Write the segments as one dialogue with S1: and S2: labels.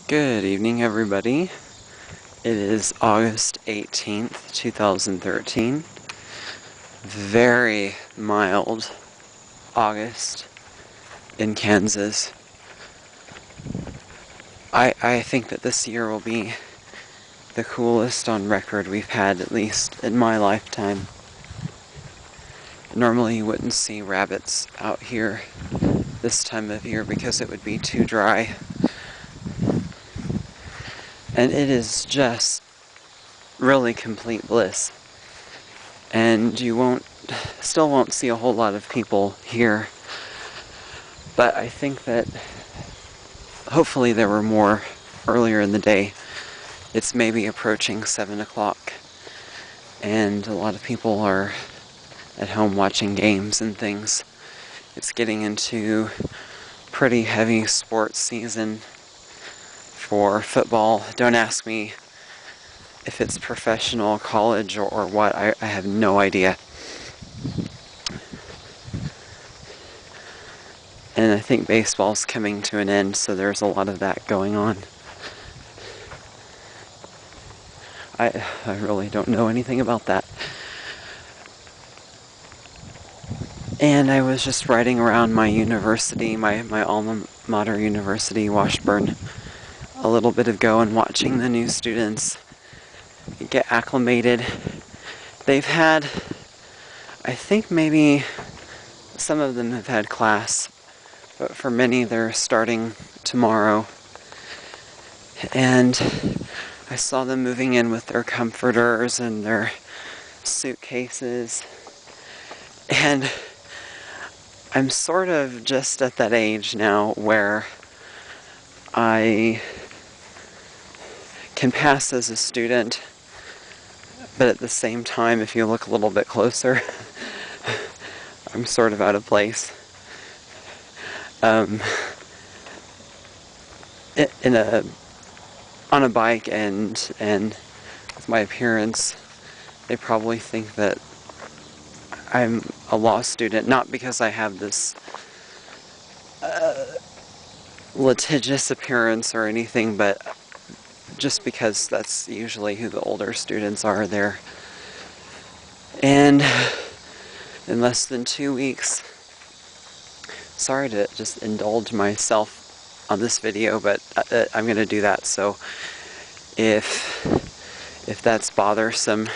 S1: Good evening, everybody. It is August 18th, 2013. Very mild August in Kansas. I think that this year will be the coolest on record we've had, at least in my lifetime. Normally you wouldn't see rabbits out here this time of year because it would be too dry. And it is just really complete bliss. And you still won't see a whole lot of people here. But I think that hopefully there were more earlier in the day. It's maybe approaching 7 o'clock. And a lot of people are at home watching games and things. It's getting into pretty heavy sports season for football. Don't ask me if it's professional, college, or what. I have no idea. And I think baseball's coming to an end, so there's a lot of that going on. I really don't know anything about that. And I was just riding around my university, my alma mater university, Washburn, a little bit ago and watching the new students get acclimated. They've had, I think maybe some of them have had class, but for many they're starting tomorrow. And I saw them moving in with their comforters and their suitcases. And I'm sort of just at that age now where I can pass as a student, but at the same time, if you look a little bit closer, I'm sort of out of place. On a bike and with my appearance, they probably think that I'm a law student, not because I have this litigious appearance or anything, but just because that's usually who the older students are there. And in less than 2 weeks, sorry to just indulge myself on this video, but I'm going to do that, so if that's bothersome,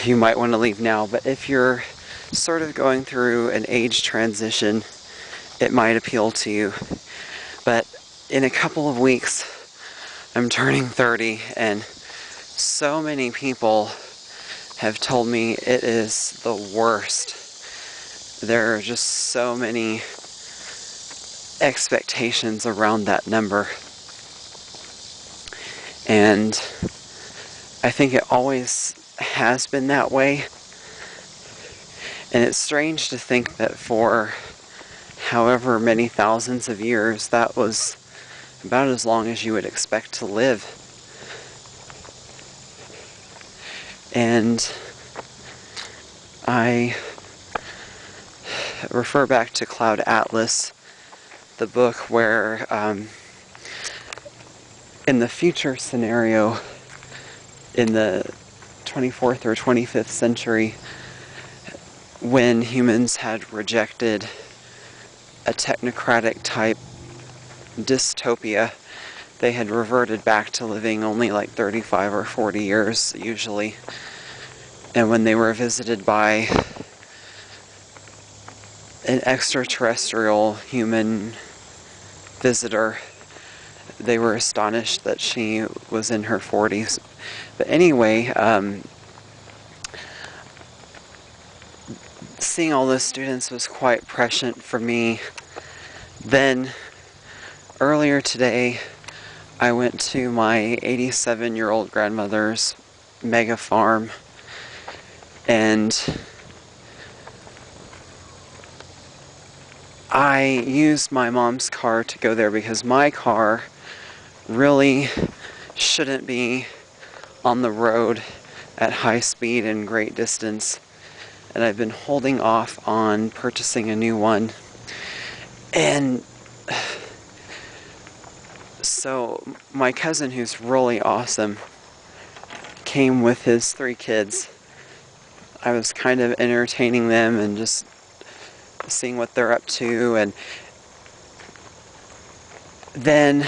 S1: you might want to leave now. But if you're sort of going through an age transition, it might appeal to you. But in a couple of weeks, I'm turning 30, and so many people have told me it is the worst. There are just so many expectations around that number. And I think it always has been that way. And it's strange to think that for however many thousands of years, that was about as long as you would expect to live. And I refer back to Cloud Atlas, the book where in the future scenario, in the 24th or 25th century, when humans had rejected a technocratic type dystopia, they had reverted back to living only like 35 or 40 years usually. And when they were visited by an extraterrestrial human visitor, they were astonished that she was in her 40s. But anyway, seeing all those students was quite prescient for me. Then, earlier today, I went to my 87-year-old grandmother's mega farm, and I used my mom's car to go there because my car really shouldn't be on the road at high speed and great distance, and I've been holding off on purchasing a new one. And So my cousin, who's really awesome, came with his 3 kids. I was kind of entertaining them and just seeing what they're up to, and then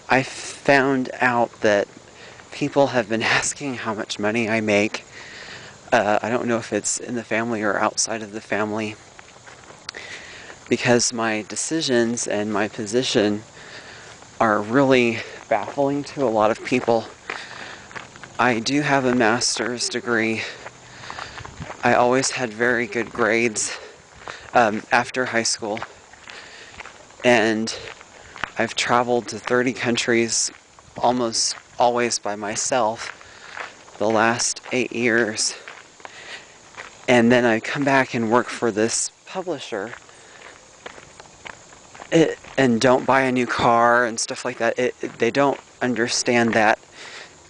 S1: I found out that people have been asking how much money I make. I don't know if it's in the family or outside of the family, because my decisions and my position are really baffling to a lot of people. I do have a master's degree. I always had very good grades after high school, and I've traveled to 30 countries almost always by myself the last 8 years. And then I come back and work for this publisher and don't buy a new car and stuff like that. They don't understand that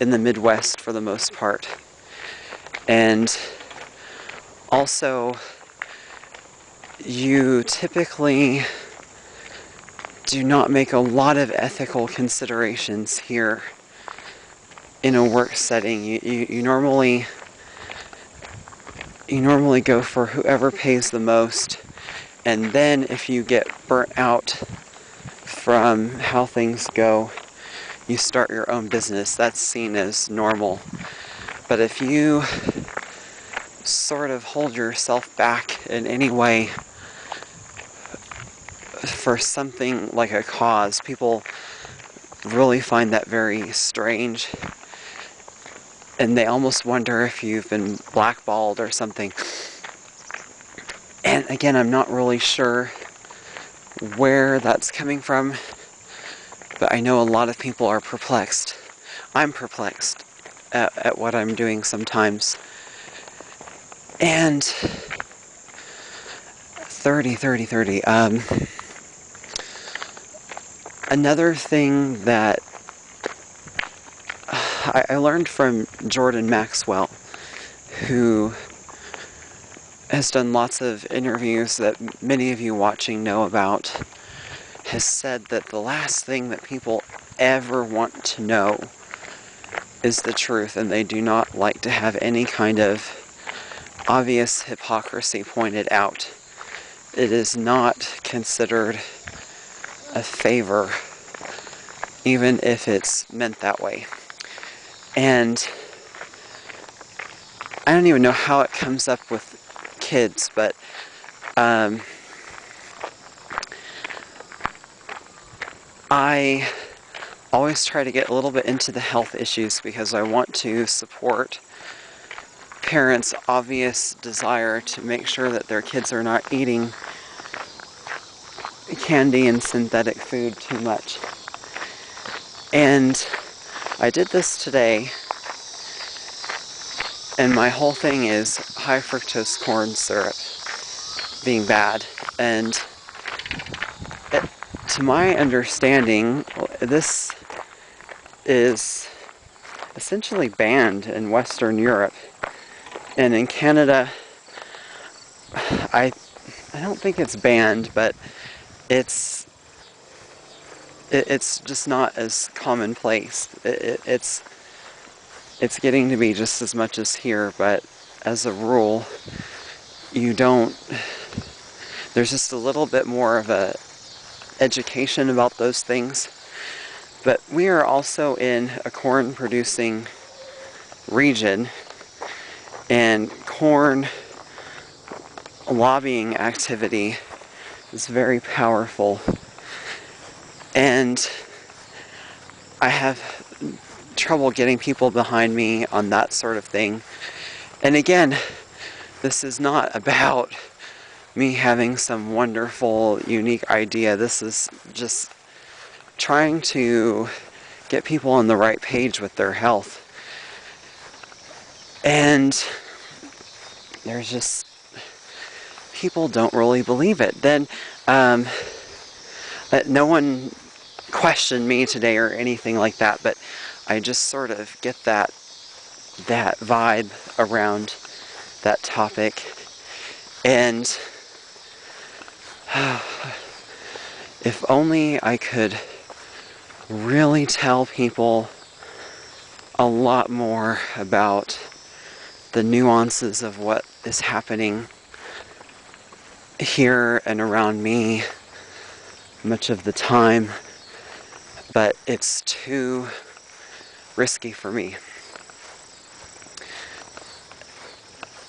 S1: in the Midwest for the most part. And also, you typically do not make a lot of ethical considerations here in a work setting. You normally go for whoever pays the most, and then if you get burnt out from how things go, you start your own business. That's seen as normal. But if you sort of hold yourself back in any way for something like a cause, people really find that very strange, and they almost wonder if you've been blackballed or something. And again, I'm not really sure where that's coming from, but I know a lot of people are perplexed. I'm perplexed at what I'm doing sometimes. And 30. Another thing that I learned from Jordan Maxwell, who has done lots of interviews that many of you watching know about, has said that the last thing that people ever want to know is the truth, and they do not like to have any kind of obvious hypocrisy pointed out. It is not considered a favor, even if it's meant that way. And I don't even know how it comes up with kids, but I always try to get a little bit into the health issues because I want to support parents' obvious desire to make sure that their kids are not eating candy and synthetic food too much. And I did this today, and my whole thing is high fructose corn syrup being bad. And to my understanding, this is essentially banned in Western Europe. And in Canada, I don't think it's banned, but it's just not as commonplace. It's getting to be just as much as here, but as a rule, there's just a little bit more of a education about those things. But we are also in a corn producing region, and corn lobbying activity is very powerful. And I have trouble getting people behind me on that sort of thing. And again, this is not about me having some wonderful, unique idea. This is just trying to get people on the right page with their health. And there's just, people don't really believe it. Then no one questioned me today or anything like that, but I just sort of get that vibe around that topic. And if only I could really tell people a lot more about the nuances of what is happening here and around me much of the time, but it's too risky for me.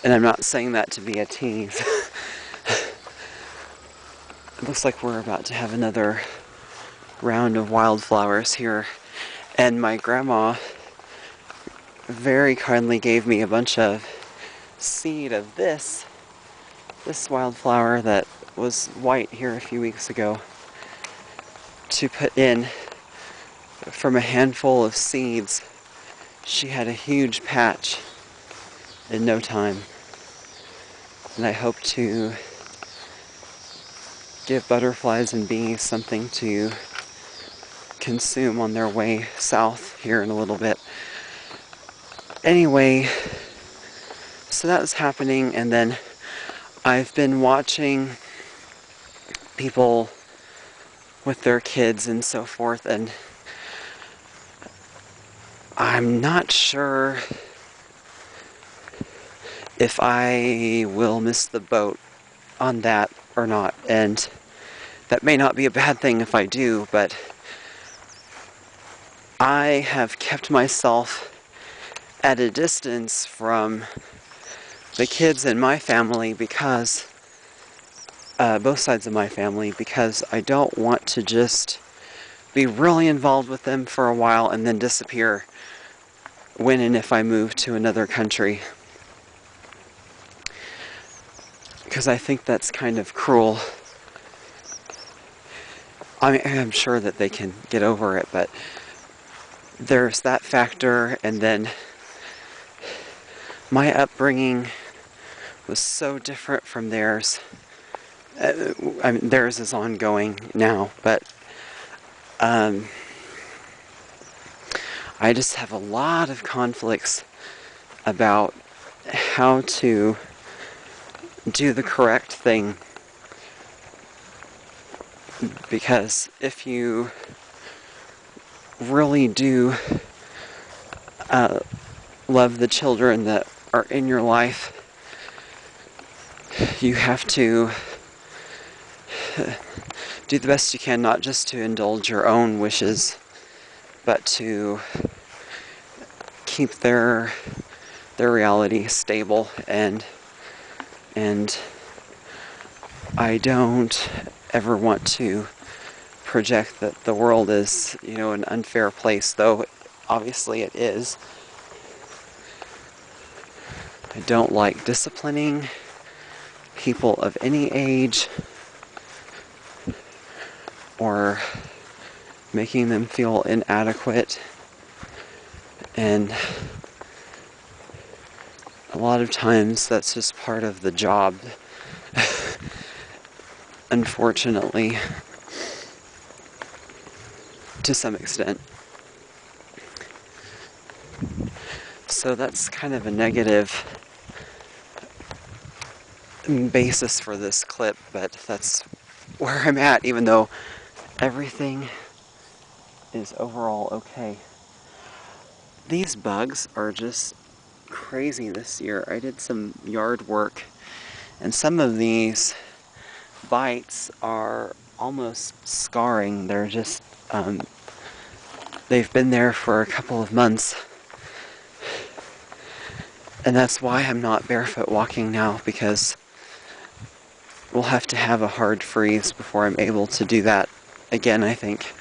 S1: And I'm not saying that to be a tease. It looks like we're about to have another round of wildflowers here, and my grandma very kindly gave me a bunch of seed of this wildflower that was white here a few weeks ago to put in. From a handful of seeds, she had a huge patch in no time, and I hope to give butterflies and bees something to consume on their way south here in a little bit. Anyway, so that was happening, and then I've been watching people with their kids and so forth, and I'm not sure if I will miss the boat on that or not, and that may not be a bad thing if I do, but I have kept myself at a distance from the kids in my family because, both sides of my family, because I don't want to just be really involved with them for a while and then disappear when and if I move to another country. Because I think that's kind of cruel. I mean, I'm sure that they can get over it, but there's that factor, and then my upbringing was so different from theirs. I mean, theirs is ongoing now, but I just have a lot of conflicts about how to do the correct thing. Because if you really do love the children that are in your life, you have to do the best you can, not just to indulge your own wishes, but to keep their reality stable, and I don't ever want to project that the world is, an unfair place, though obviously it is. I don't like disciplining people of any age or making them feel inadequate, and a lot of times that's just part of the job, unfortunately, to some extent. So that's kind of a negative basis for this clip, but that's where I'm at, even though everything is overall okay. These bugs are just crazy this year. I did some yard work, and some of these bites are almost scarring. They're just, they've been there for a couple of months. And that's why I'm not barefoot walking now, because we'll have to have a hard freeze before I'm able to do that again, I think.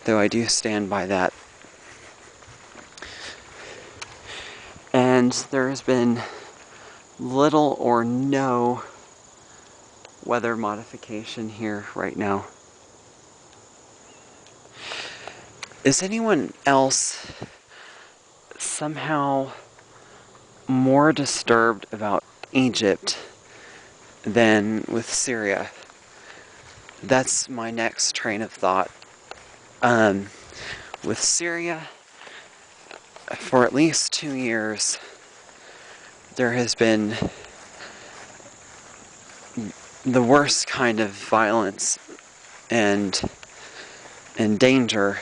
S1: Though I do stand by that. And there's been little or no weather modification here right now. Is anyone else somehow more disturbed about Egypt than with Syria? That's my next train of thought. With Syria, for at least 2 years, there has been the worst kind of violence and in danger.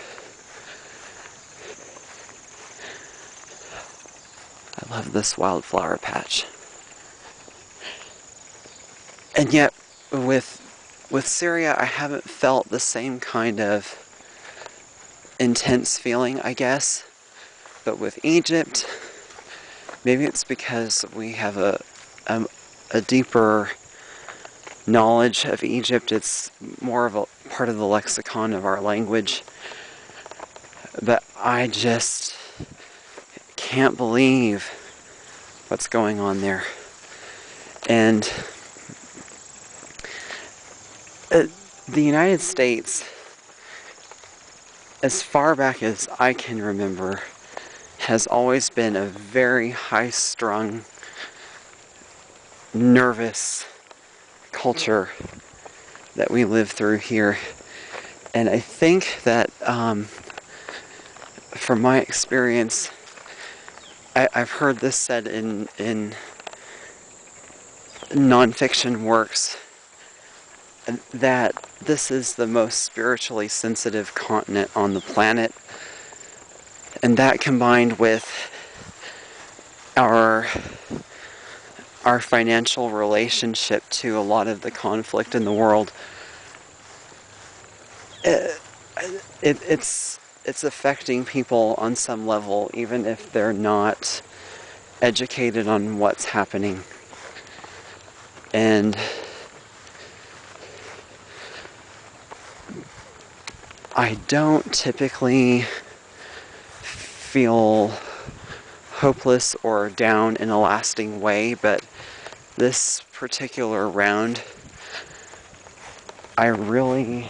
S1: I love this wildflower patch. And yet, with Syria, I haven't felt the same kind of intense feeling, I guess. But with Egypt, maybe it's because we have a deeper knowledge of Egypt. It's more of a part of the lexicon of our language. But I just can't believe what's going on there. And the United States, as far back as I can remember, has always been a very high-strung, nervous culture that we live through here. And I think that, from my experience, I've heard this said in nonfiction works, that this is the most spiritually sensitive continent on the planet. And that, combined with our financial relationship to a lot of the conflict in the world, it's affecting people on some level, even if they're not educated on what's happening. And I don't typically feel hopeless or down in a lasting way, but this particular round, I really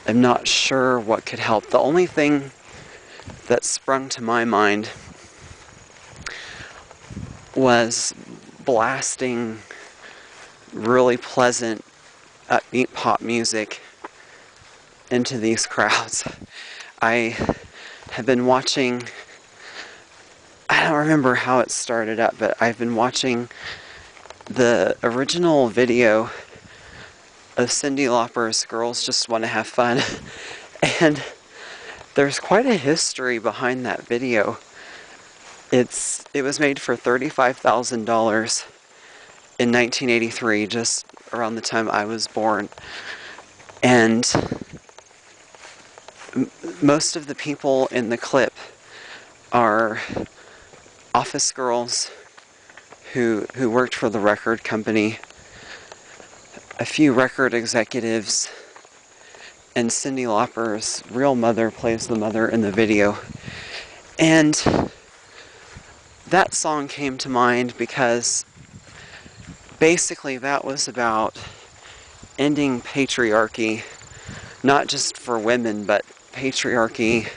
S1: am not sure what could help. The only thing that sprung to my mind was blasting really pleasant, upbeat pop music into these crowds. I have been watching, I don't remember how it started up, but I've been watching the original video of Cyndi Lauper's Girls Just Want to Have Fun. And there's quite a history behind that video. It was made for $35,000 in 1983, just around the time I was born. And most of the people in the clip are office girls who worked for the record company, a few record executives, and Cyndi Lauper's real mother plays the mother in the video. And that song came to mind because basically that was about ending patriarchy, not just for women, but patriarchy,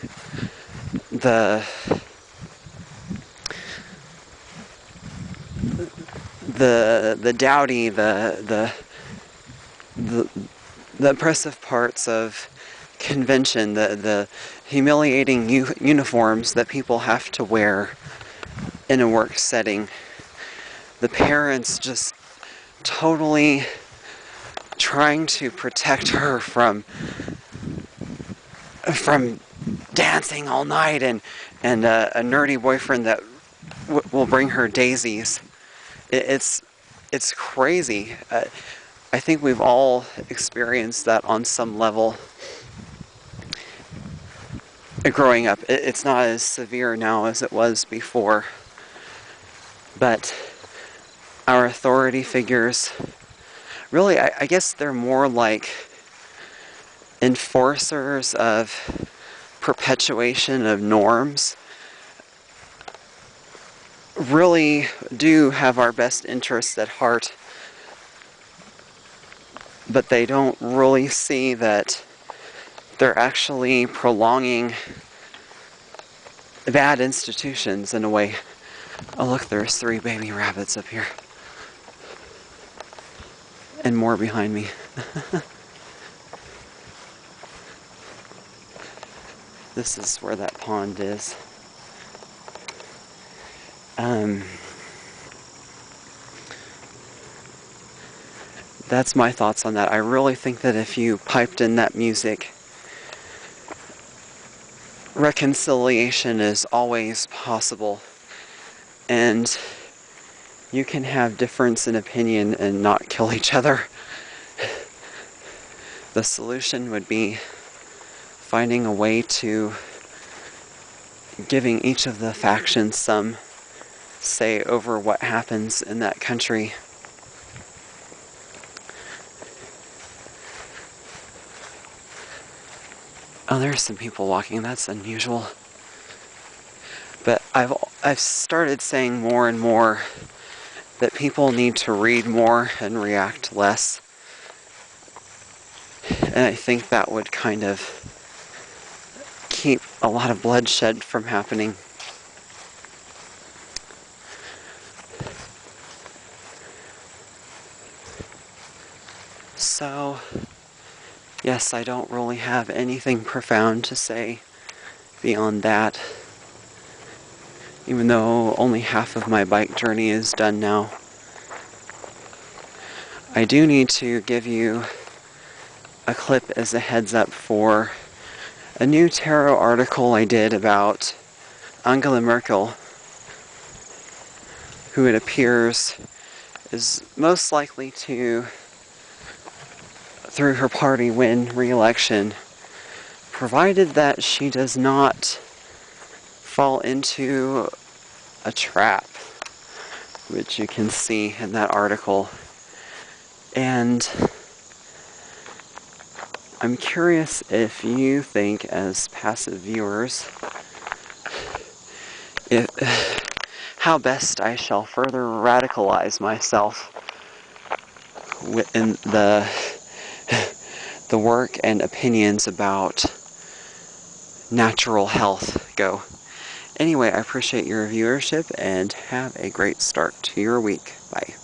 S1: the dowdy, the oppressive parts of convention, the humiliating uniforms that people have to wear in a work setting. The parents just totally trying to protect her from dancing all night and a nerdy boyfriend that will bring her daisies. It's crazy. I think we've all experienced that on some level growing up. It's not as severe now as it was before, but our authority figures, really, I guess they're more like enforcers of perpetuation of norms, really do have our best interests at heart, but they don't really see that they're actually prolonging bad institutions in a way. Oh look, there's 3 baby rabbits up here. And more behind me. This is where that pond is. that's my thoughts on that. I really think that if you piped in that music, reconciliation is always possible, and you can have difference in opinion and not kill each other. The solution would be finding a way to giving each of the factions some say over what happens in that country. Oh, there's some people walking. That's unusual. But I've started saying more and more that people need to read more and react less. And I think that would kind of keep a lot of bloodshed from happening. So, yes, I don't really have anything profound to say beyond that. Even though only half of my bike journey is done now. I do need to give you a clip as a heads up for a new tarot article I did about Angela Merkel, who it appears is most likely to, through her party, win re-election, provided that she does not fall into a trap, which you can see in that article. And I'm curious if you think, as passive viewers, how best I shall further radicalize myself in the work and opinions about natural health go. Anyway, I appreciate your viewership and have a great start to your week. Bye.